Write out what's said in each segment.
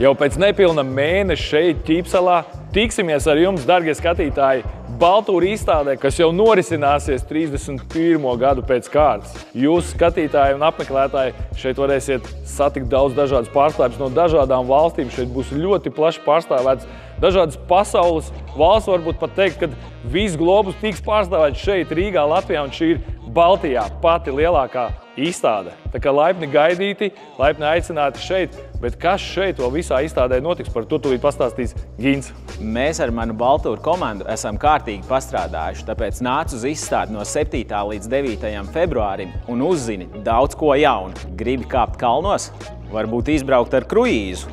Jau pēc nepilna mēneša šeit, Ķīpsalā, tiksimies ar jums, dargie skatītāji, Baltūra izstādē, kas jau norisināsies 31. gadu pēc kārtas. Jūs, skatītāji un apmeklētāji, šeit varēsiet satikt daudz dažādas pārstāvjus no dažādām valstīm. Šeit būs ļoti plaši pārstāvēts dažādas pasaules valsts, varbūt pat teikt, ka viss globus tiks pārstāvēts šeit, Rīgā, Latvijā, un šī ir Baltijā pati lielākā izstāde. Tā kā laipni gaidīti, laipni aicināti šeit, bet kas šeit vēl visā izstādē notiks, par to tūlīt pastāstīs Gins. Mēs ar manu Baltūru komandu esam kārtīgi pastrādājuši, tāpēc nāc uz izstādi no 7. līdz 9. februārim un uzzini daudz ko jaunu. Gribi kāpt kalnos? Varbūt izbraukt ar kruīzu?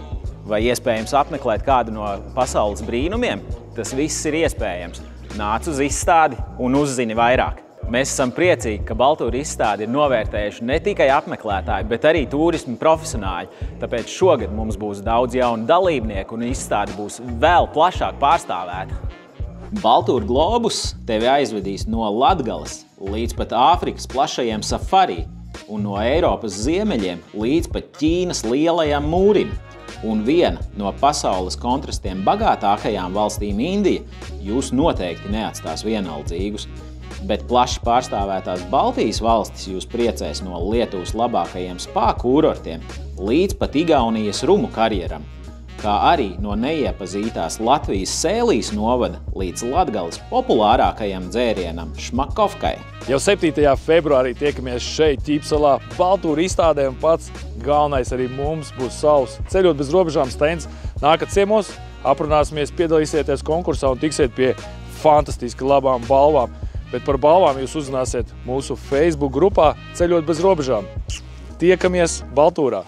Vai iespējams apmeklēt kādu no pasaules brīnumiem? Tas viss ir iespējams. Nāc uz izstādi un uzzini vairāk. Mēs esam priecīgi, ka Baltūra izstādi ir novērtējuši ne tikai apmeklētāji, bet arī turismu profesionāļi. Tāpēc šogad mums būs daudz jaunu dalībnieku un izstāde būs vēl plašāk pārstāvēta. Baltūra globus tevi aizvedīs no Latgales līdz pat Āfrikas plašajiem safari un no Eiropas ziemeļiem līdz pat Ķīnas lielajam mūrim. Un viena no pasaules kontrastiem bagātākajām valstīm Indija jūs noteikti neatstās vienaldzīgus. Bet plaši pārstāvētās Baltijas valstis jūs priecēs no Lietuvas labākajiem spā kūrortiem līdz pat Igaunijas rumu karjeram, kā arī no neiepazītās Latvijas Sēlijas novada līdz Latgales populārākajam dzērienam šmakovkai. Jau 7. februārī tiekamies šeit, Ķīpsalā, Baltūra izstādē, un pats galvenais arī mums būs savs Ceļot bez robežām stends. Nākat ciemos, aprunāsimies, piedalīsieties konkursā un tiksiet pie fantastiski labām balvām. Bet par balvām jūs uzzināsiet mūsu Facebook grupā Ceļot bez robežām. Tiekamies Baltūrā!